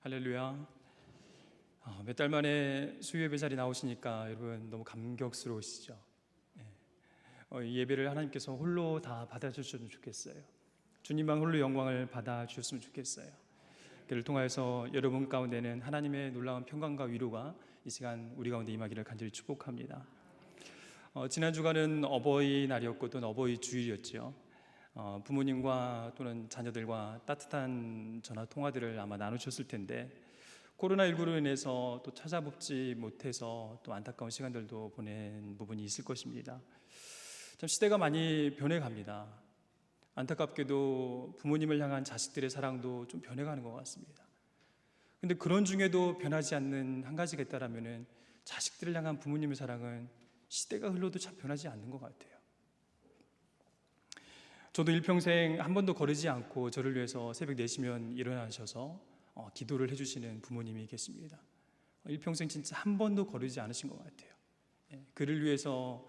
할렐루야. 몇 달 만에 수요예배 자리 나오시니까 여러분 너무 감격스러우시죠? 이 예배를 하나님께서 홀로 다 받아주셨으면 좋겠어요. 주님만 홀로 영광을 받아주셨으면 좋겠어요. 그를 통하여서 여러분 가운데는 하나님의 놀라운 평강과 위로가 이 시간 우리 가운데 임하기를 간절히 축복합니다. 지난 주간은 어버이날이었고 또 어버이 주일이었죠. 부모님과 또는 자녀들과 따뜻한 전화 통화들을 아마 나누셨을 텐데, 코로나19로 인해서 또 찾아뵙지 못해서 또 안타까운 시간들도 보낸 부분이 있을 것입니다. 참 시대가 많이 변해갑니다. 안타깝게도 부모님을 향한 자식들의 사랑도 좀 변해가는 것 같습니다. 근데 그런 중에도 변하지 않는 한 가지가 있다라면은 자식들을 향한 부모님의 사랑은 시대가 흘러도 참 변하지 않는 것 같아요. 저도 일평생 한 번도 거르지 않고 저를 위해서 새벽 4시면 일어나셔서 기도를 해주시는 부모님이 계십니다. 일평생 진짜 한 번도 거르지 않으신 것 같아요. 그를 위해서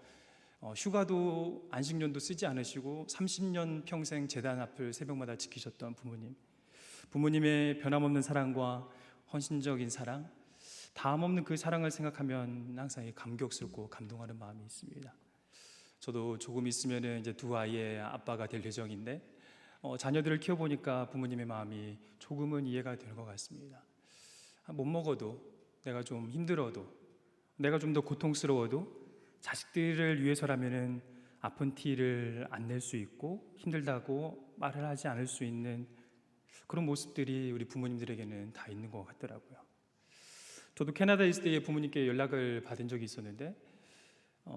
휴가도 안식년도 쓰지 않으시고 30년 평생 제단 앞을 새벽마다 지키셨던 부모님의 변함없는 사랑과 헌신적인 사랑, 다함없는 그 사랑을 생각하면 항상 감격스럽고 감동하는 마음이 있습니다. 저도 조금 있으면 이제 두 아이의 아빠가 될 예정인데 자녀들을 키워보니까 부모님의 마음이 조금은 이해가 되는 것 같습니다. 못 먹어도, 내가 좀 힘들어도, 내가 좀 더 고통스러워도 자식들을 위해서라면은 아픈 티를 안 낼 수 있고 힘들다고 말을 하지 않을 수 있는 그런 모습들이 우리 부모님들에게는 다 있는 것 같더라고요. 저도 캐나다에 있을 때 부모님께 연락을 받은 적이 있었는데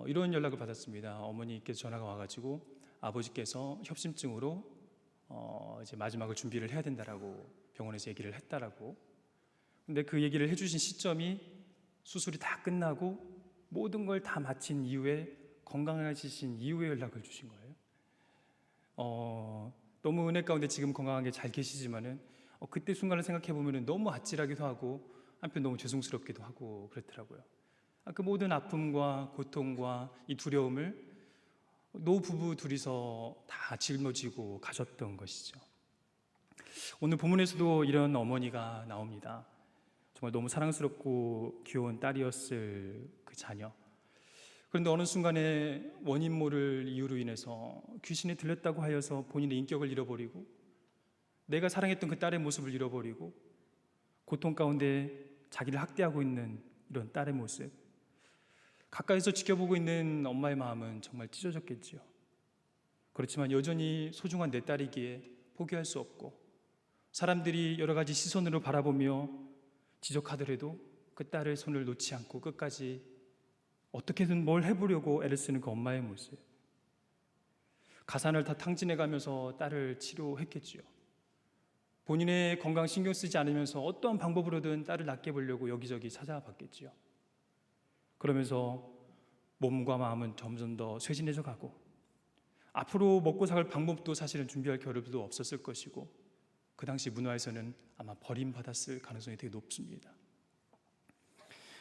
이런 연락을 받았습니다. 어머니께서 전화가 와가지고 아버지께서 협심증으로 이제 마지막을 준비를 해야 된다라고 병원에서 얘기를 했다라고. 근데 그 얘기를 해주신 시점이 수술이 다 끝나고 모든 걸 다 마친 이후에 건강해지신 이후에 연락을 주신 거예요. 너무 은혜 가운데 지금 건강하게 잘 계시지만은 그때 순간을 생각해 보면은 너무 아찔하기도 하고 한편 너무 죄송스럽기도 하고 그렇더라고요. 그 모든 아픔과 고통과 이 두려움을 노부부 둘이서 다 짊어지고 가셨던 것이죠. 오늘 본문에서도 이런 어머니가 나옵니다. 정말 너무 사랑스럽고 귀여운 딸이었을 그 자녀. 그런데 어느 순간에 원인 모를 이유로 인해서 귀신이 들렸다고 하여서 본인의 인격을 잃어버리고 내가 사랑했던 그 딸의 모습을 잃어버리고 고통 가운데 자기를 학대하고 있는 이런 딸의 모습, 가까이서 지켜보고 있는 엄마의 마음은 정말 찢어졌겠지요. 그렇지만 여전히 소중한 내 딸이기에 포기할 수 없고 사람들이 여러 가지 시선으로 바라보며 지적하더라도 그 딸의 손을 놓지 않고 끝까지 어떻게든 뭘 해보려고 애를 쓰는 그 엄마의 모습, 가산을 다 탕진해가면서 딸을 치료했겠지요. 본인의 건강 신경 쓰지 않으면서 어떠한 방법으로든 딸을 낫게 보려고 여기저기 찾아봤겠지요. 그러면서 몸과 마음은 점점 더 쇠진해져 가고 앞으로 먹고 살 방법도 사실은 준비할 겨를도 없었을 것이고 그 당시 문화에서는 아마 버림받았을 가능성이 되게 높습니다.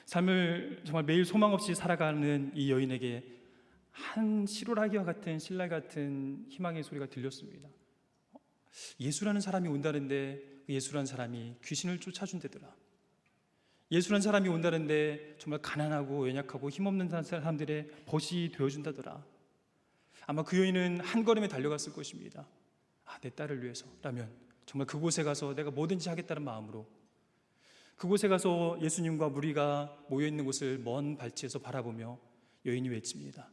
삶을 정말 매일 소망 없이 살아가는 이 여인에게 한 시로라기와 같은 신랄 같은 희망의 소리가 들렸습니다. 예수라는 사람이 온다는데 그 예수라는 사람이 귀신을 쫓아준다더라. 예수라는 사람이 온다는데 정말 가난하고 연약하고 힘없는 사람들의 벗이 되어준다더라. 아마 그 여인은 한 걸음에 달려갔을 것입니다. 내 딸을 위해서라면 정말 그곳에 가서 내가 뭐든지 하겠다는 마음으로 그곳에 가서 예수님과 무리가 모여있는 곳을 먼 발치에서 바라보며 여인이 외칩니다.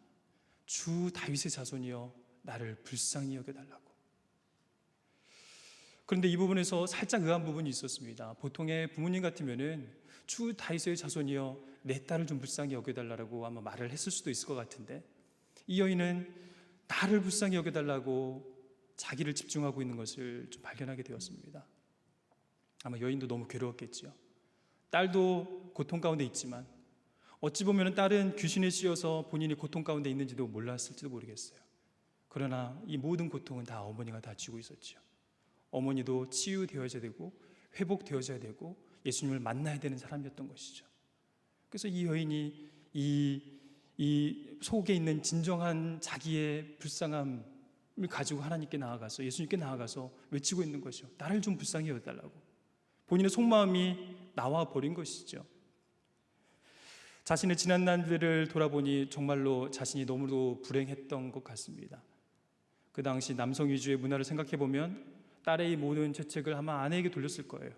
주 다윗의 자손이여 나를 불쌍히 여겨달라고. 그런데 이 부분에서 살짝 의아한 부분이 있었습니다. 보통의 부모님 같으면은 주 다윗의 자손이여 내 딸을 좀 불쌍히 여겨달라고 아마 말을 했을 수도 있을 것 같은데 이 여인은 나를 불쌍히 여겨달라고 자기를 집중하고 있는 것을 좀 발견하게 되었습니다. 아마 여인도 너무 괴로웠겠지요. 딸도 고통 가운데 있지만 어찌 보면 딸은 귀신에 씌어서 본인이 고통 가운데 있는지도 몰랐을지도 모르겠어요. 그러나 이 모든 고통은 다 어머니가 다 쥐고 있었죠. 어머니도 치유되어져야 되고 회복되어져야 되고 예수님을 만나야 되는 사람이었던 것이죠. 그래서 이 여인이 이 속에 있는 진정한 자기의 불쌍함을 가지고 하나님께 나아가서 예수님께 나아가서 외치고 있는 것이죠. 나를 좀 불쌍히 여겨달라고. 본인의 속마음이 나와 버린 것이죠. 자신의 지난 날들을 돌아보니 정말로 자신이 너무도 불행했던 것 같습니다. 그 당시 남성 위주의 문화를 생각해 보면 딸의 모든 죄책을 아마 아내에게 돌렸을 거예요.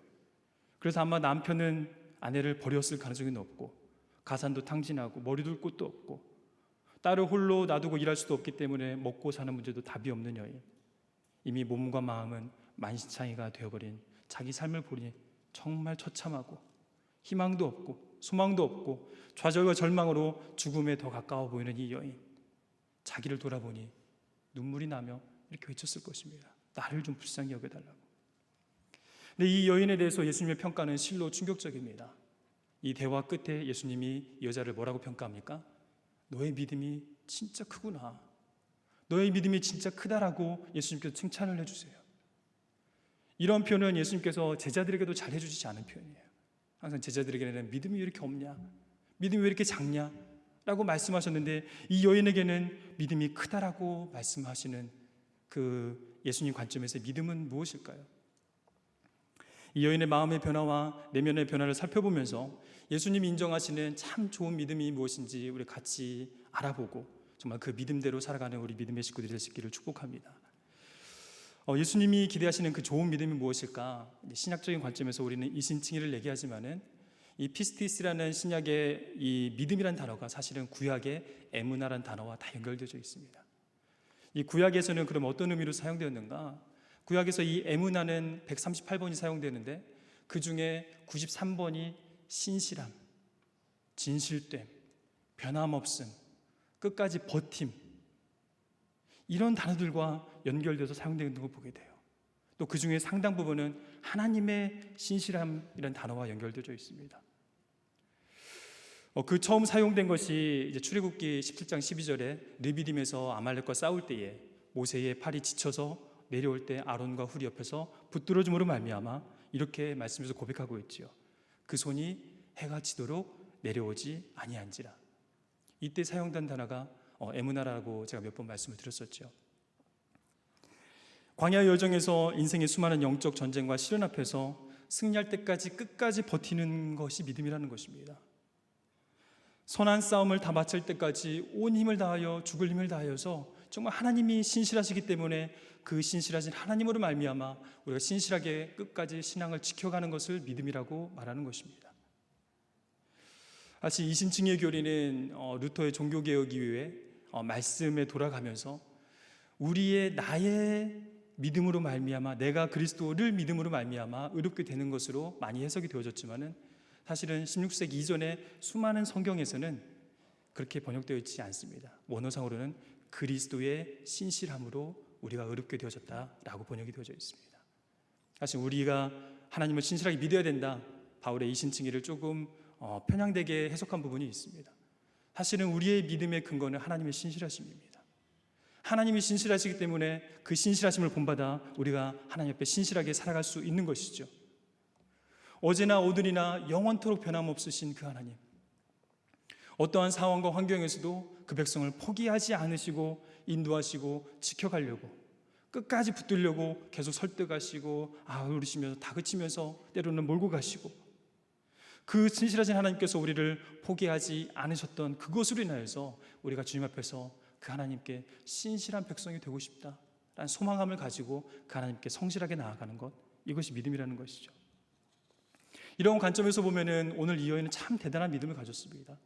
그래서 아마 남편은 아내를 버렸을 가능성이 높고, 가산도 탕진하고 머리 둘 곳도 없고, 딸을 홀로 놔두고 일할 수도 없기 때문에 먹고 사는 문제도 답이 없는 여인, 이미 몸과 마음은 만신창이가 되어버린 자기 삶을 보니 정말 처참하고 희망도 없고 소망도 없고 좌절과 절망으로 죽음에 더 가까워 보이는 이 여인, 자기를 돌아보니 눈물이 나며 이렇게 외쳤을 것입니다. 나를 좀 불쌍히 여겨달라고. 근데 이 여인에 대해서 예수님의 평가는 실로 충격적입니다. 이 대화 끝에 예수님이 이 여자를 뭐라고 평가합니까? 너의 믿음이 진짜 크구나, 너의 믿음이 진짜 크다라고 예수님께서 칭찬을 해주세요. 이런 표현은 예수님께서 제자들에게도 잘 해주시지 않은 표현이에요. 항상 제자들에게는 믿음이 왜 이렇게 없냐, 믿음이 왜 이렇게 작냐 라고 말씀하셨는데, 이 여인에게는 믿음이 크다라고 말씀하시는 그 예수님 관점에서 믿음은 무엇일까요? 이 여인의 마음의 변화와 내면의 변화를 살펴보면서 예수님이 인정하시는 참 좋은 믿음이 무엇인지 우리 같이 알아보고 정말 그 믿음대로 살아가는 우리 믿음의 식구들이 될 수 있기를 축복합니다. 예수님이 기대하시는 그 좋은 믿음이 무엇일까? 신약적인 관점에서 우리는 이신칭의를 얘기하지만은 이 피스티스라는 신약의 이 믿음이라는 단어가 사실은 구약의 에무나라는 단어와 다 연결되어 있습니다. 이 구약에서는 그럼 어떤 의미로 사용되었는가? 구약에서 이 에무나는 138번이 사용되는데 그 중에 93번이 신실함, 진실됨, 변함없음, 끝까지 버팀, 이런 단어들과 연결돼서 사용되는 걸 보게 돼요. 또 그 중에 상당 부분은 하나님의 신실함이라는 단어와 연결되어 있습니다. 그 처음 사용된 것이 이제 출애굽기 17장 12절에 르비딤에서 아말렉과 싸울 때에 모세의 팔이 지쳐서 내려올 때 아론과 훌이 옆에서 붙들어줌으로 말미암아 이렇게 말씀에서 고백하고 있지요. 그 손이 해가 지도록 내려오지 아니한지라. 이때 사용된 단어가 에무나라고 제가 몇 번 말씀을 드렸었죠. 광야 여정에서 인생의 수많은 영적 전쟁과 시련 앞에서 승리할 때까지 끝까지 버티는 것이 믿음이라는 것입니다. 선한 싸움을 다 마칠 때까지 온 힘을 다하여 죽을 힘을 다하여서 정말 하나님이 신실하시기 때문에 그 신실하신 하나님으로 말미암아 우리가 신실하게 끝까지 신앙을 지켜가는 것을 믿음이라고 말하는 것입니다. 사실 이신칭의 교리는 루터의 종교개혁 이후에 말씀에 돌아가면서 우리의 나의 믿음으로 말미암아, 내가 그리스도를 믿음으로 말미암아 의롭게 되는 것으로 많이 해석이 되어졌지만은 사실은 16세기 이전의 수많은 성경에서는 그렇게 번역되어 있지 않습니다. 원어상으로는 그리스도의 신실함으로 우리가 의롭게 되어졌다라고 번역이 되어져 있습니다. 사실 우리가 하나님을 신실하게 믿어야 된다, 바울의 이신칭의를 조금 편향되게 해석한 부분이 있습니다. 사실은 우리의 믿음의 근거는 하나님의 신실하심입니다. 하나님이 신실하시기 때문에 그 신실하심을 본받아 우리가 하나님 앞에 신실하게 살아갈 수 있는 것이죠. 어제나 오늘이나 영원토록 변함없으신 그 하나님, 어떠한 상황과 환경에서도 그 백성을 포기하지 않으시고 인도하시고 지켜가려고, 끝까지 붙들려고 계속 설득하시고 아우르시면서 다그치면서 때로는 몰고 가시고, 그 신실하신 하나님께서 우리를 포기하지 않으셨던 그것으로 인하여서 우리가 주님 앞에서 그 하나님께 신실한 백성이 되고 싶다라는 소망함을 가지고 그 하나님께 성실하게 나아가는 것, 이것이 믿음이라는 것이죠. 이런 관점에서 보면은 오늘 이 여인은 참 대단한 믿음을 가졌습니다.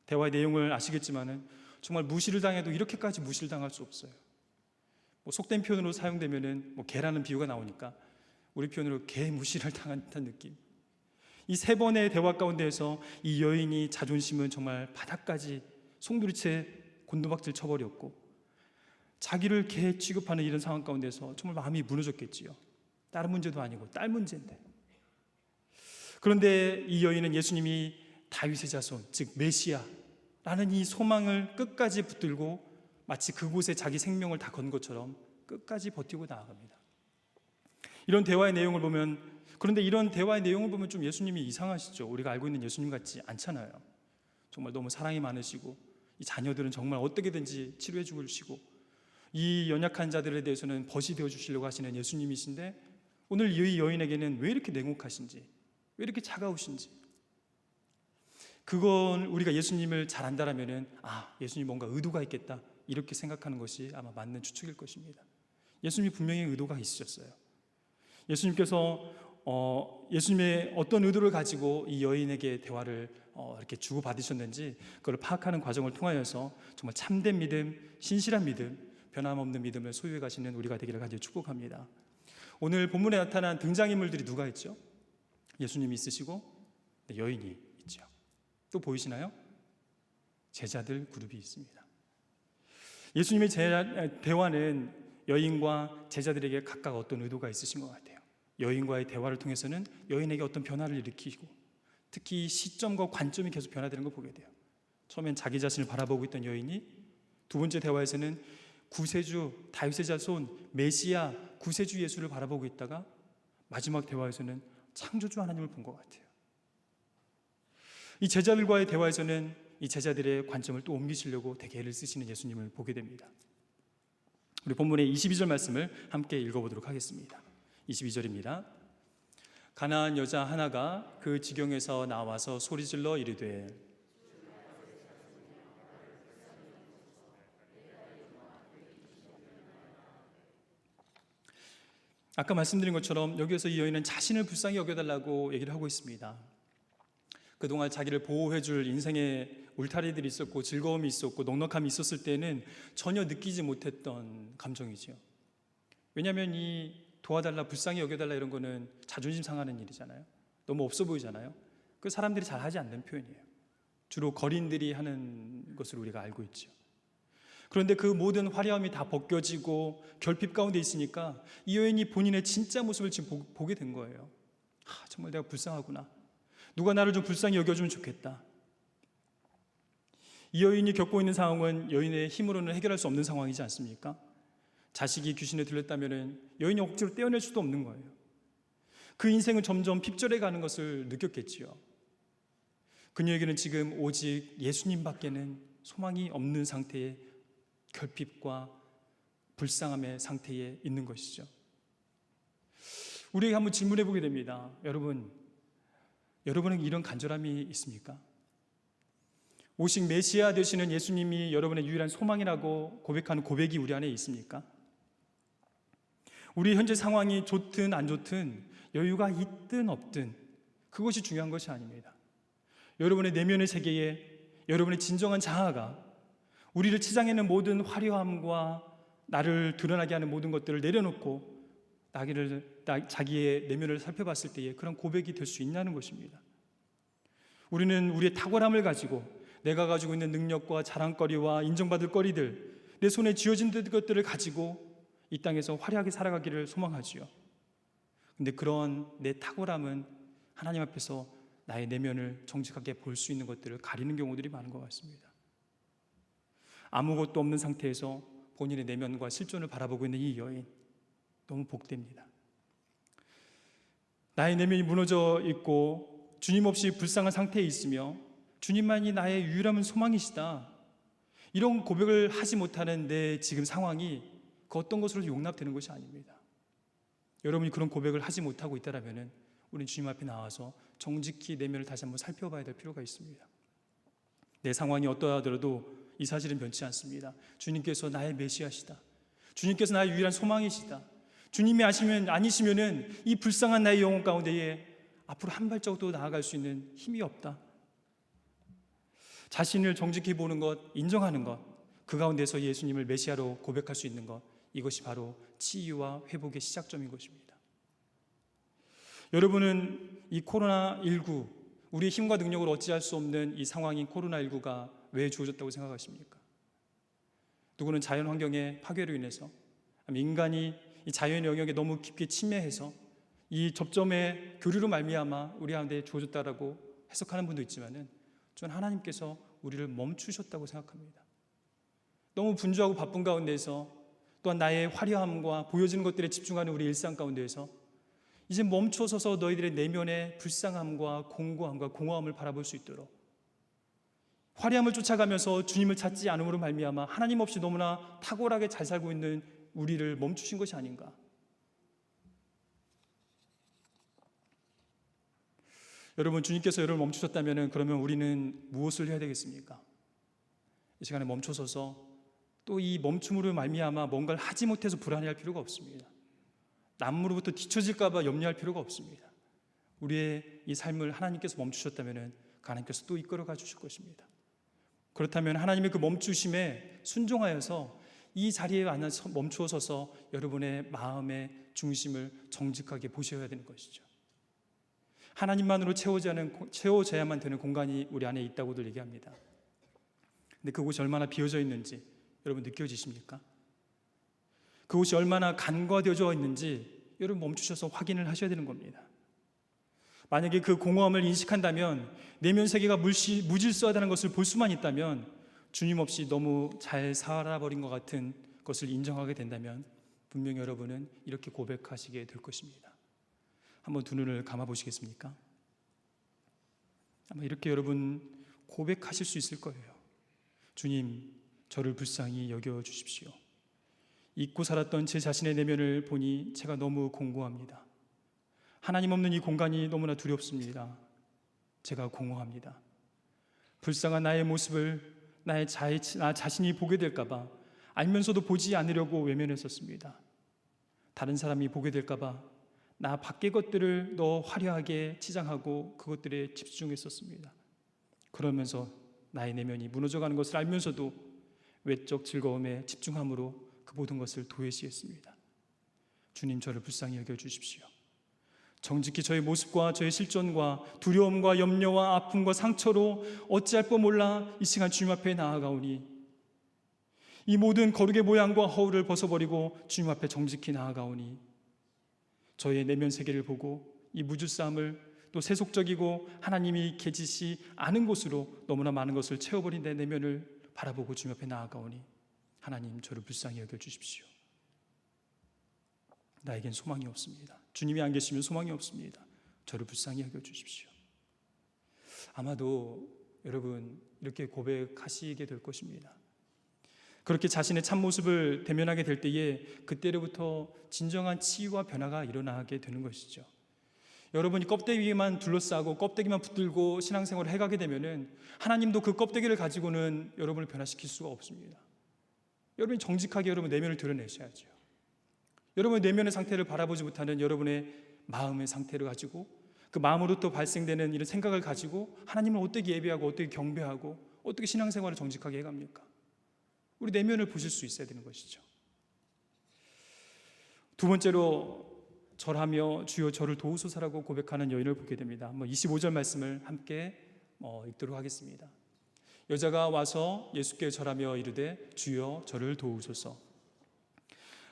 대화의 내용을 아시겠지만은 정말 무시를 당해도 이렇게까지 무시를 당할 수 없어요. 속된 표현으로 사용되면은 개라는 비유가 나오니까 우리 표현으로 개 무시를 당한 듯한 느낌. 이 세 번의 대화 가운데에서 이 여인이 자존심은 정말 바닥까지 송두리째 곤두박질 쳐버렸고, 자기를 개 취급하는 이런 상황 가운데서 정말 마음이 무너졌겠지요. 다른 문제도 아니고 딸 문제인데. 그런데 이 여인은 예수님이 다윗의 자손, 즉 메시아라는 이 소망을 끝까지 붙들고 마치 그곳에 자기 생명을 다 건 것처럼 끝까지 버티고 나아갑니다. 이런 대화의 내용을 보면, 그런데 이런 대화의 내용을 보면 좀 예수님이 이상하시죠. 우리가 알고 있는 예수님 같지 않잖아요. 정말 너무 사랑이 많으시고, 이 자녀들은 정말 어떻게든지 치료해 주시고, 이 연약한 자들에 대해서는 벗이 되어 주시려고 하시는 예수님이신데 오늘 이 여인에게는 왜 이렇게 냉혹하신지, 왜 이렇게 차가우신지, 그건 우리가 예수님을 잘 안다라면은 예수님 뭔가 의도가 있겠다 이렇게 생각하는 것이 아마 맞는 추측일 것입니다. 예수님이 분명히 의도가 있으셨어요. 예수님께서 예수님의 어떤 의도를 가지고 이 여인에게 대화를 이렇게 주고받으셨는지 그걸 파악하는 과정을 통하여서 정말 참된 믿음, 신실한 믿음, 변함없는 믿음을 소유해 가시는 우리가 되기를 간절히 축복합니다. 오늘 본문에 나타난 등장인물들이 누가 있죠? 예수님이 있으시고 여인이 있죠. 또 보이시나요? 제자들 그룹이 있습니다. 예수님의 대화는 여인과 제자들에게 각각 어떤 의도가 있으신 것 같아요. 여인과의 대화를 통해서는 여인에게 어떤 변화를 일으키고, 특히 시점과 관점이 계속 변화되는 걸 보게 돼요. 처음엔 자기 자신을 바라보고 있던 여인이 두 번째 대화에서는 구세주, 다윗의 자손, 메시아, 구세주 예수를 바라보고 있다가 마지막 대화에서는 창조주 하나님을 본 것 같아요. 이 제자들과의 대화에서는 이 제자들의 관점을 또 옮기시려고 되게 애를 쓰시는 예수님을 보게 됩니다. 우리 본문의 22절 말씀을 함께 읽어보도록 하겠습니다. 22절입니다. 가나안 여자 하나가 그 지경에서 나와서 소리질러 이르되 아까 말씀드린 것처럼 여기에서 이 여인은 자신을 불쌍히 여겨달라고 얘기를 하고 있습니다. 그동안 자기를 보호해줄 인생의 울타리들이 있었고 즐거움이 있었고 넉넉함이 있었을 때는 전혀 느끼지 못했던 감정이죠. 왜냐하면 이 도와달라, 불쌍히 여겨달라 이런 거는 자존심 상하는 일이잖아요. 너무 없어 보이잖아요. 그 사람들이 잘 하지 않는 표현이에요. 주로 거린들이 하는 것을 우리가 알고 있죠. 그런데 그 모든 화려함이 다 벗겨지고 결핍 가운데 있으니까 이 여인이 본인의 진짜 모습을 지금 보게 된 거예요. 정말 내가 불쌍하구나. 누가 나를 좀 불쌍히 여겨주면 좋겠다. 이 여인이 겪고 있는 상황은 여인의 힘으로는 해결할 수 없는 상황이지 않습니까? 자식이 귀신에 들렸다면 여인이 억지로 떼어낼 수도 없는 거예요. 그 인생은 점점 핍절해 가는 것을 느꼈겠지요. 그녀에게는 지금 오직 예수님밖에는 소망이 없는 상태의 결핍과 불쌍함의 상태에 있는 것이죠. 우리에게 한번 질문해 보게 됩니다. 여러분은 이런 간절함이 있습니까? 오직 메시아 되시는 예수님이 여러분의 유일한 소망이라고 고백하는 고백이 우리 안에 있습니까? 우리 현재 상황이 좋든 안 좋든 여유가 있든 없든 그것이 중요한 것이 아닙니다. 여러분의 내면의 세계에 여러분의 진정한 자아가 우리를 치장하는 모든 화려함과 나를 드러나게 하는 모든 것들을 내려놓고 자기의 내면을 살펴봤을 때에 그런 고백이 될 수 있냐는 것입니다. 우리는 우리의 탁월함을 가지고 내가 가지고 있는 능력과 자랑거리와 인정받을 거리들, 내 손에 쥐어진 것들을 가지고 이 땅에서 화려하게 살아가기를 소망하지요. 그런데 그런 내 탁월함은 하나님 앞에서 나의 내면을 정직하게 볼 수 있는 것들을 가리는 경우들이 많은 것 같습니다. 아무것도 없는 상태에서 본인의 내면과 실존을 바라보고 있는 이 여인, 너무 복됩니다. 나의 내면이 무너져 있고 주님 없이 불쌍한 상태에 있으며 주님만이 나의 유일한 소망이시다, 이런 고백을 하지 못하는 내 지금 상황이 그 어떤 것으로 용납되는 것이 아닙니다. 여러분이 그런 고백을 하지 못하고 있다면 우리는 주님 앞에 나와서 정직히 내면을 다시 한번 살펴봐야 될 필요가 있습니다. 내 상황이 어떠하더라도 이 사실은 변치 않습니다. 주님께서 나의 메시아시다. 주님께서 나의 유일한 소망이시다. 주님이 아니시면은 이 불쌍한 나의 영혼 가운데에 앞으로 한 발짝도 나아갈 수 있는 힘이 없다. 자신을 정직히 보는 것, 인정하는 것, 그 가운데서 예수님을 메시아로 고백할 수 있는 것, 이것이 바로 치유와 회복의 시작점인 것입니다. 여러분은 이 코로나19, 우리의 힘과 능력으로 어찌할 수 없는 이 상황인 코로나19가 왜 주어졌다고 생각하십니까? 누구는 자연환경의 파괴로 인해서, 인간이 이 자연의 영역에 너무 깊게 침해해서 이 접점의 교류로 말미암아 우리 가운데 주어졌다라고 해석하는 분도 있지만은 저는 하나님께서 우리를 멈추셨다고 생각합니다. 너무 분주하고 바쁜 가운데에서 또한 나의 화려함과 보여지는 것들에 집중하는 우리 일상 가운데에서 이제 멈춰서서 너희들의 내면의 불쌍함과 공고함과 공허함을 바라볼 수 있도록, 화려함을 쫓아가면서 주님을 찾지 않음으로 말미암아 하나님 없이 너무나 탁월하게 잘 살고 있는 우리를 멈추신 것이 아닌가. 여러분, 주님께서 여러분을 멈추셨다면 그러면 우리는 무엇을 해야 되겠습니까? 이 시간에 멈춰서서 또 이 멈춤으로 말미암아 뭔가를 하지 못해서 불안해할 필요가 없습니다. 남으로부터 뒤처질까 봐 염려할 필요가 없습니다. 우리의 이 삶을 하나님께서 멈추셨다면 하나님께서 또 이끌어가 주실 것입니다. 그렇다면 하나님의 그 멈추심에 순종하여서 이 자리에 앉아서 멈추어 서서 여러분의 마음의 중심을 정직하게 보셔야 되는 것이죠. 하나님만으로 채워져야만 되는 공간이 우리 안에 있다고들 얘기합니다. 근데 그곳이 얼마나 비어져 있는지 여러분 느껴지십니까? 그곳이 얼마나 간과되어져 있는지 여러분 멈추셔서 확인을 하셔야 되는 겁니다. 만약에 그 공허함을 인식한다면, 내면 세계가 무질서하다는 것을 볼 수만 있다면, 주님 없이 너무 잘 살아버린 것 같은 것을 인정하게 된다면 분명히 여러분은 이렇게 고백하시게 될 것입니다. 한번 두 눈을 감아 보시겠습니까? 아마 이렇게 여러분 고백하실 수 있을 거예요. 주님, 저를 불쌍히 여겨 주십시오. 잊고 살았던 제 자신의 내면을 보니 제가 너무 공고합니다. 하나님 없는 이 공간이 너무나 두렵습니다. 제가 공허합니다. 불쌍한 나의 모습을 나 자신이 보게 될까 봐 알면서도 보지 않으려고 외면했었습니다. 다른 사람이 보게 될까 봐 나 밖의 것들을 더 화려하게 치장하고 그것들에 집중했었습니다. 그러면서 나의 내면이 무너져가는 것을 알면서도 외적 즐거움에 집중함으로 그 모든 것을 도외시했습니다. 주님, 저를 불쌍히 여겨주십시오. 정직히 저의 모습과 저의 실존과 두려움과 염려와 아픔과 상처로 어찌할 바 몰라 이 시간 주님 앞에 나아가오니, 이 모든 거룩의 모양과 허울을 벗어버리고 주님 앞에 정직히 나아가오니, 저의 내면 세계를 보고 이 무질서함을 또 세속적이고 하나님이 계시지 않은 곳으로 너무나 많은 것을 채워버린 내 내면을 바라보고 주님 앞에 나아가오니, 하나님, 저를 불쌍히 여겨주십시오. 나에겐 소망이 없습니다. 주님이 안 계시면 소망이 없습니다. 저를 불쌍히 여겨주십시오. 아마도 여러분 이렇게 고백하시게 될 것입니다. 그렇게 자신의 참모습을 대면하게 될 때에 그때로부터 진정한 치유와 변화가 일어나게 되는 것이죠. 여러분이 껍데기만 둘러싸고 껍데기만 붙들고 신앙생활을 해가게 되면은 하나님도 그 껍데기를 가지고는 여러분을 변화시킬 수가 없습니다. 여러분이 정직하게 여러분 내면을 드러내셔야죠. 여러분의 내면의 상태를 바라보지 못하는 여러분의 마음의 상태를 가지고 그 마음으로부터 발생되는 이런 생각을 가지고 하나님을 어떻게 예배하고 어떻게 경배하고 어떻게 신앙생활을 정직하게 해갑니까? 우리 내면을 보실 수 있어야 되는 것이죠. 두 번째로 절하며 주여 저를 도우소서라고 고백하는 여인을 보게 됩니다. 25절 말씀을 함께 읽도록 하겠습니다. 여자가 와서 예수께 절하며 이르되 주여 저를 도우소서.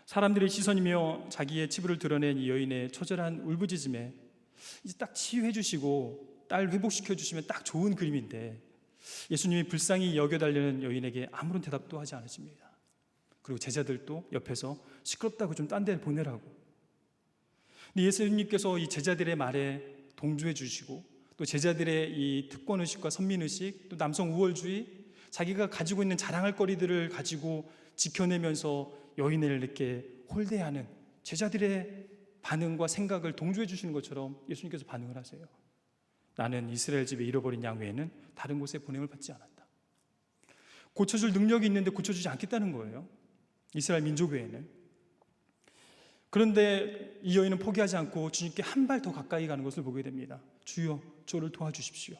사람들의 시선이며 자기의 치부를 드러낸 이 여인의 처절한 울부짖음에 이제 딱 치유해 주시고 딸 회복시켜 주시면 딱 좋은 그림인데, 예수님이 불쌍히 여겨달라는 여인에게 아무런 대답도 하지 않으십니다. 그리고 제자들도 옆에서 시끄럽다고 좀 딴 데 보내라고. 근데 예수님께서 이 제자들의 말에 동조해 주시고 또 제자들의 이 특권의식과 선민의식, 또 남성 우월주의, 자기가 가지고 있는 자랑할 거리들을 가지고 지켜내면서 여인을 이렇게 홀대하는 제자들의 반응과 생각을 동조해 주시는 것처럼 예수님께서 반응을 하세요. 나는 이스라엘 집에 잃어버린 양 외에는 다른 곳에 보냄을 받지 않았다. 고쳐줄 능력이 있는데 고쳐주지 않겠다는 거예요, 이스라엘 민족 외에는. 그런데 이 여인은 포기하지 않고 주님께 한 발 더 가까이 가는 것을 보게 됩니다. 주여 저를 도와주십시오.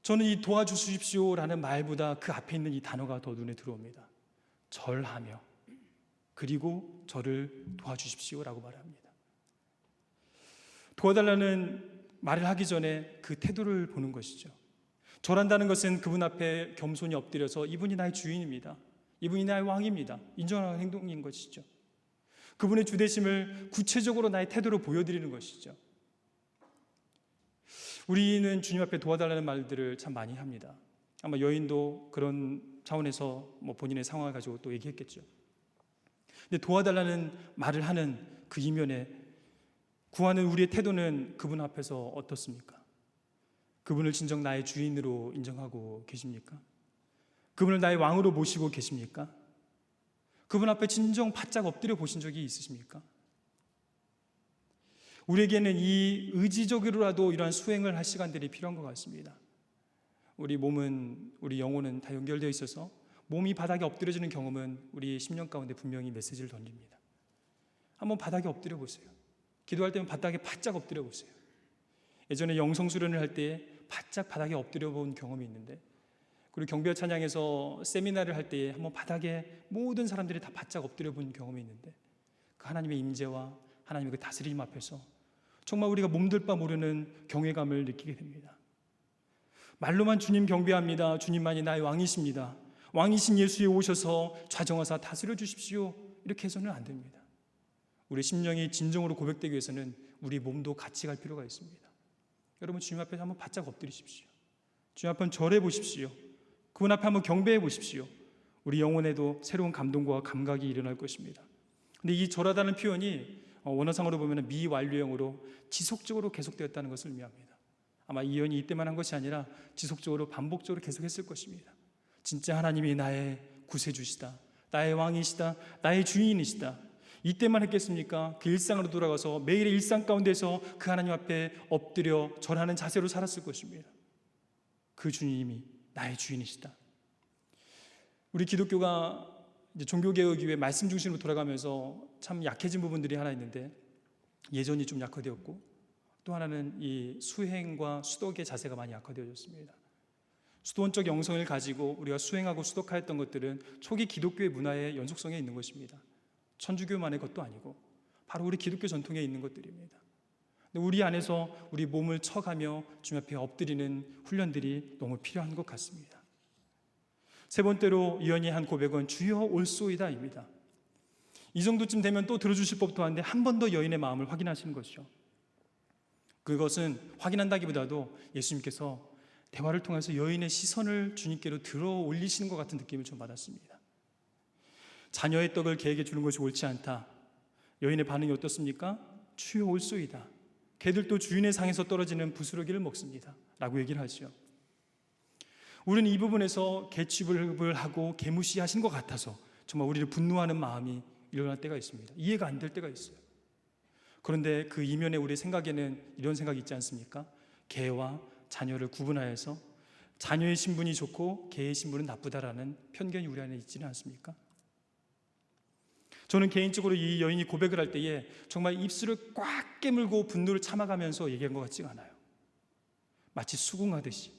저는 이 도와주십시오라는 말보다 그 앞에 있는 이 단어가 더 눈에 들어옵니다. 절하며 그리고 저를 도와주십시오라고 말합니다. 도와달라는 말을 하기 전에 그 태도를 보는 것이죠. 절한다는 것은 그분 앞에 겸손히 엎드려서 이분이 나의 주인입니다, 이분이 나의 왕입니다, 인정하는 행동인 것이죠. 그분의 주대심을 구체적으로 나의 태도로 보여드리는 것이죠. 우리는 주님 앞에 도와달라는 말들을 참 많이 합니다. 아마 여인도 그런 차원에서 본인의 상황을 가지고 또 얘기했겠죠. 근데 도와달라는 말을 하는 그 이면에 구하는 우리의 태도는 그분 앞에서 어떻습니까? 그분을 진정 나의 주인으로 인정하고 계십니까? 그분을 나의 왕으로 모시고 계십니까? 그분 앞에 진정 바짝 엎드려 보신 적이 있으십니까? 우리에게는 이 의지적으로라도 이러한 수행을 할 시간들이 필요한 것 같습니다. 우리 몸은, 우리 영혼은 다 연결되어 있어서 몸이 바닥에 엎드려지는 경험은 우리 심령 가운데 분명히 메시지를 던집니다. 한번 바닥에 엎드려 보세요. 기도할 때면 바닥에 바짝 엎드려 보세요. 예전에 영성 수련을 할 때 바짝 바닥에 엎드려 본 경험이 있는데, 그리고 경배 찬양에서 세미나를 할 때에 한번 바닥에 모든 사람들이 다 바짝 엎드려 본 경험이 있는데, 그 하나님의 임재와 하나님의 그 다스림 앞에서 정말 우리가 몸둘 바 모르는 경외감을 느끼게 됩니다. 말로만 주님 경배합니다, 주님만이 나의 왕이십니다, 왕이신 예수에 오셔서 좌정하사 다스려 주십시오, 이렇게 해서는 안 됩니다. 우리 심령이 진정으로 고백되기 위해서는 우리 몸도 같이 갈 필요가 있습니다. 여러분, 주님 앞에 한번 바짝 엎드리십시오. 주님 앞에 절해 보십시오. 그분 앞에 한번 경배해 보십시오. 우리 영혼에도 새로운 감동과 감각이 일어날 것입니다. 근데 이 절하다는 표현이 원어상으로 보면 미완료형으로 지속적으로 계속되었다는 것을 의미합니다. 아마 이 예언이 이때만 한 것이 아니라 지속적으로 반복적으로 계속했을 것입니다. 진짜 하나님이 나의 구세주시다, 나의 왕이시다, 나의 주인이시다, 이때만 했겠습니까? 그 일상으로 돌아가서 매일의 일상 가운데서 그 하나님 앞에 엎드려 절하는 자세로 살았을 것입니다. 그 주님이 나의 주인이시다. 우리 기독교가 이제 종교개혁 이후에 말씀 중심으로 돌아가면서 참 약해진 부분들이 하나 있는데, 예전이 좀 약화되었고, 또 하나는 이 수행과 수독의 자세가 많이 약화되어졌습니다. 수도원적 영성을 가지고 우리가 수행하고 수독하였던 것들은 초기 기독교의 문화의 연속성에 있는 것입니다. 천주교만의 것도 아니고 바로 우리 기독교 전통에 있는 것들입니다. 근데 우리 안에서 우리 몸을 쳐가며 주님 앞에 엎드리는 훈련들이 너무 필요한 것 같습니다. 세 번째로 이언이 한 고백은 주여 올소이다입니다. 이 정도쯤 되면 또 들어주실 법도 한데 한 번 더 여인의 마음을 확인하시는 것이죠. 그것은 확인한다기보다도 예수님께서 대화를 통해서 여인의 시선을 주님께로 들어 올리시는 것 같은 느낌을 좀 받았습니다. 자녀의 떡을 개에게 주는 것이 옳지 않다. 여인의 반응이 어떻습니까? 주여 올소이다. 개들도 주인의 상에서 떨어지는 부스러기를 먹습니다, 라고 얘기를 하죠. 우리는 이 부분에서 개취급을 하고 개무시하신 것 같아서 정말 우리를 분노하는 마음이 일어날 때가 있습니다. 이해가 안 될 때가 있어요. 그런데 그 이면에 우리 생각에는 이런 생각이 있지 않습니까? 개와 자녀를 구분하여서 자녀의 신분이 좋고 개의 신분은 나쁘다라는 편견이 우리 안에 있지는 않습니까? 저는 개인적으로 이 여인이 고백을 할 때에 정말 입술을 꽉 깨물고 분노를 참아가면서 얘기한 것 같지가 않아요. 마치 수긍하듯이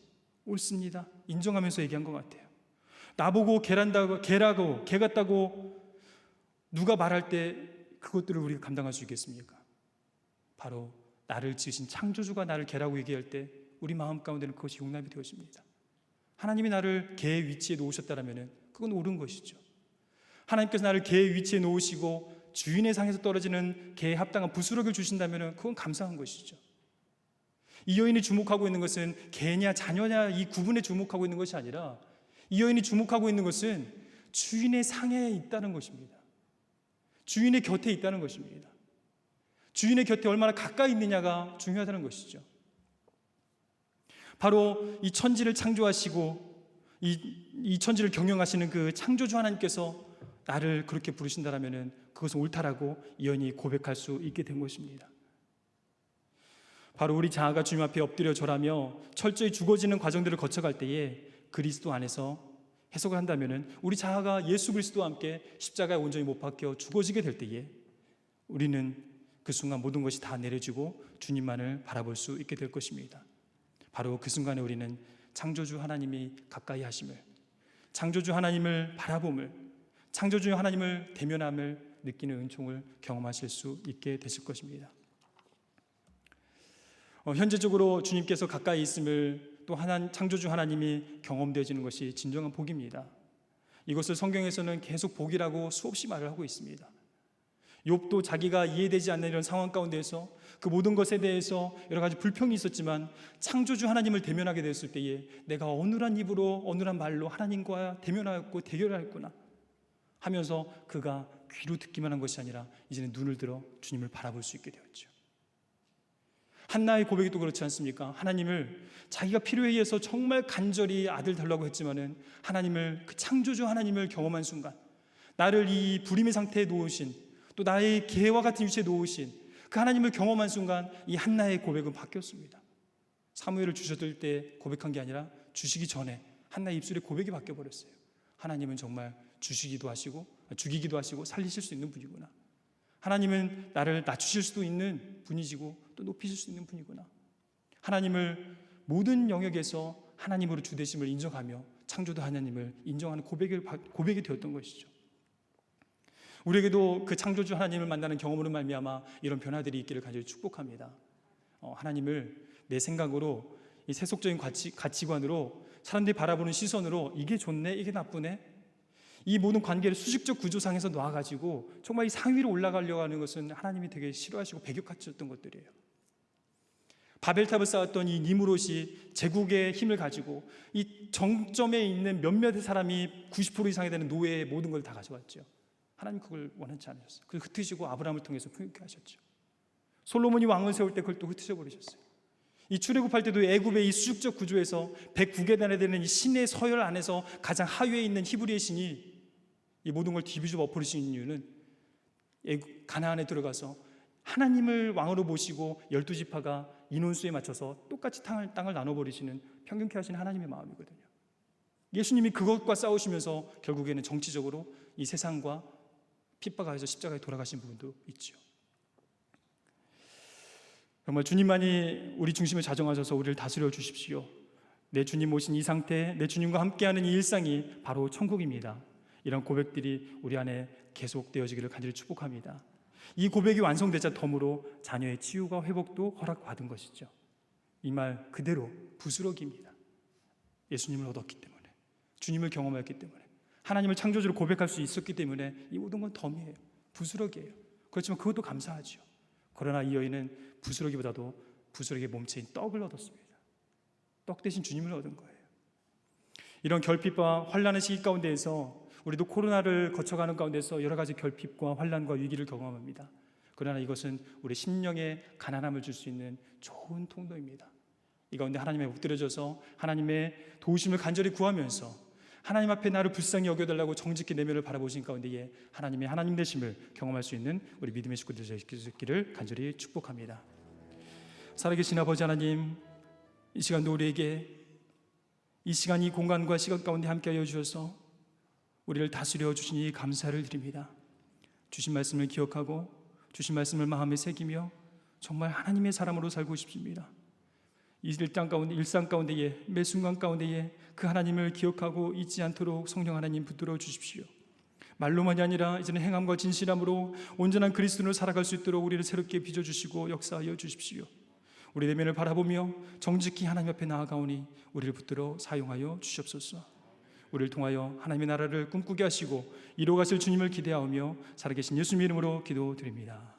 옳습니다, 인정하면서 얘기한 것 같아요. 나보고 개 같다고 누가 말할 때 그것들을 우리가 감당할 수 있겠습니까? 바로 나를 지으신 창조주가 나를 개라고 얘기할 때 우리 마음 가운데는 그것이 용납이 되어집니다. 하나님이 나를 개의 위치에 놓으셨다면 그건 옳은 것이죠. 하나님께서 나를 개의 위치에 놓으시고 주인의 상에서 떨어지는 개에 합당한 부스러기를 주신다면 그건 감사한 것이죠. 이 여인이 주목하고 있는 것은 개냐 자녀냐 이 구분에 주목하고 있는 것이 아니라, 이 여인이 주목하고 있는 것은 주인의 상에 있다는 것입니다. 주인의 곁에 있다는 것입니다. 주인의 곁에 얼마나 가까이 있느냐가 중요하다는 것이죠. 바로 이 천지를 창조하시고 이 천지를 경영하시는 그 창조주 하나님께서 나를 그렇게 부르신다라면 그것은 옳다라고 이 여인이 고백할 수 있게 된 것입니다. 바로 우리 자아가 주님 앞에 엎드려 절하며 철저히 죽어지는 과정들을 거쳐갈 때에 그리스도 안에서 해석을 한다면 우리 자아가 예수 그리스도와 함께 십자가에 온전히 못 박혀 죽어지게 될 때에 우리는 그 순간 모든 것이 다 내려지고 주님만을 바라볼 수 있게 될 것입니다. 바로 그 순간에 우리는 창조주 하나님이 가까이 하심을, 창조주 하나님을 바라봄을, 창조주 하나님을 대면함을 느끼는 은총을 경험하실 수 있게 되실 것입니다. 현재적으로 주님께서 가까이 있음을 또 창조주 하나님이 경험되어지는 것이 진정한 복입니다. 이것을 성경에서는 계속 복이라고 수없이 말을 하고 있습니다. 욥도 자기가 이해되지 않는 이런 상황 가운데에서 그 모든 것에 대해서 여러 가지 불평이 있었지만 창조주 하나님을 대면하게 됐을 때에 내가 어눌한 입으로 어눌한 말로 하나님과 대면하였고 대결하였구나 하면서 그가 귀로 듣기만 한 것이 아니라 이제는 눈을 들어 주님을 바라볼 수 있게 되었죠. 한나의 고백이 또 그렇지 않습니까? 하나님을 자기가 필요에 의해서 정말 간절히 아들 달라고 했지만은 하나님을, 그 창조주 하나님을 경험한 순간, 나를 이 불임의 상태에 놓으신, 또 나의 개와 같은 위치에 놓으신 그 하나님을 경험한 순간 이 한나의 고백은 바뀌었습니다. 사무엘을 주셨을 때 고백한 게 아니라 주시기 전에 한나의 입술에 고백이 바뀌어버렸어요. 하나님은 정말 죽이기도 하시고 살리실 수 있는 분이구나. 하나님은 나를 낮추실 수도 있는 분이시고 또 높이실 수 있는 분이구나. 하나님을 모든 영역에서 하나님으로 주되심을 인정하며 창조도 하나님을 인정하는 고백이 되었던 것이죠. 우리에게도 그 창조주 하나님을 만나는 경험으로 말미암아 이런 변화들이 있기를 간절히 축복합니다. 하나님을 내 생각으로, 이 세속적인 가치관으로, 사람들이 바라보는 시선으로 이게 좋네, 이게 나쁘네, 이 모든 관계를 수직적 구조상에서 놔가지고 정말 이 상위로 올라가려고 하는 것은 하나님이 되게 싫어하시고 배격하셨던 것들이에요. 바벨탑을 쌓았던 이 니무롯이 제국의 힘을 가지고 이 정점에 있는 몇몇의 사람이 90% 이상이 되는 노예의 모든 걸 다 가져왔죠. 하나님 그걸 원하지 않으셨어요. 그걸 흩으시고 아브라함을 통해서 풍요케 하셨죠. 솔로몬이 왕을 세울 때 그걸 또 흩으셔 버리셨어요. 이 출애굽할 때도 애굽의 이 수직적 구조에서 109계단에 되는 이 신의 서열 안에서 가장 하위에 있는 히브리의 신이 이 모든 걸 뒤집어 엎으신 이유는 가나안에 들어가서 하나님을 왕으로 모시고 12지파가 인원수에 맞춰서 똑같이 땅을 나눠버리시는 평균케 하시는 하나님의 마음이거든요. 예수님이 그것과 싸우시면서 결국에는 정치적으로 이 세상과 핍박하여서 십자가에 돌아가신 부분도 있죠. 정말 주님만이 우리 중심을 자정하셔서 우리를 다스려 주십시오. 내 주님 모신 이 상태, 내 주님과 함께하는 이 일상이 바로 천국입니다. 이런 고백들이 우리 안에 계속되어지기를 간절히 축복합니다. 이 고백이 완성되자 덤으로 자녀의 치유가 회복도 허락받은 것이죠. 이 말 그대로 부스러기입니다. 예수님을 얻었기 때문에, 주님을 경험했기 때문에, 하나님을 창조주로 고백할 수 있었기 때문에 이 모든 건 덤이에요. 부스러기예요. 그렇지만 그것도 감사하죠. 그러나 이 여인은 부스러기보다도 부스러기의 몸체인 떡을 얻었습니다. 떡 대신 주님을 얻은 거예요. 이런 결핍과 환난의 시기 가운데에서 우리도 코로나를 거쳐가는 가운데서 여러 가지 결핍과 환난과 위기를 경험합니다. 그러나 이것은 우리 심령에 가난함을 줄 수 있는 좋은 통로입니다. 이 가운데 하나님의 엎드려져서 하나님의 도우심을 간절히 구하면서 하나님 앞에 나를 불쌍히 여겨달라고 정직히 내면을 바라보신 가운데에 하나님의 하나님 되심을 경험할 수 있는 우리 믿음의 식구들 되시기를 간절히 축복합니다. 살아계신 아버지 하나님, 이 시간도 우리에게 이 시간, 이 공간과 시간 가운데 함께하여 주셔서 우리를 다스려 주시니 감사를 드립니다. 주신 말씀을 기억하고 주신 말씀을 마음에 새기며 정말 하나님의 사람으로 살고 싶습니다. 이 일상 가운데에 매 순간 가운데에 그 하나님을 기억하고 잊지 않도록 성령 하나님 붙들어 주십시오. 말로만이 아니라 이제는 행함과 진실함으로 온전한 그리스도인으로 살아갈 수 있도록 우리를 새롭게 빚어주시고 역사하여 주십시오. 우리 내면을 바라보며 정직히 하나님 앞에 나아가오니 우리를 붙들어 사용하여 주시옵소서. 우리를 통하여 하나님의 나라를 꿈꾸게 하시고 이루어가실 주님을 기대하며 살아계신 예수님 이름으로 기도드립니다.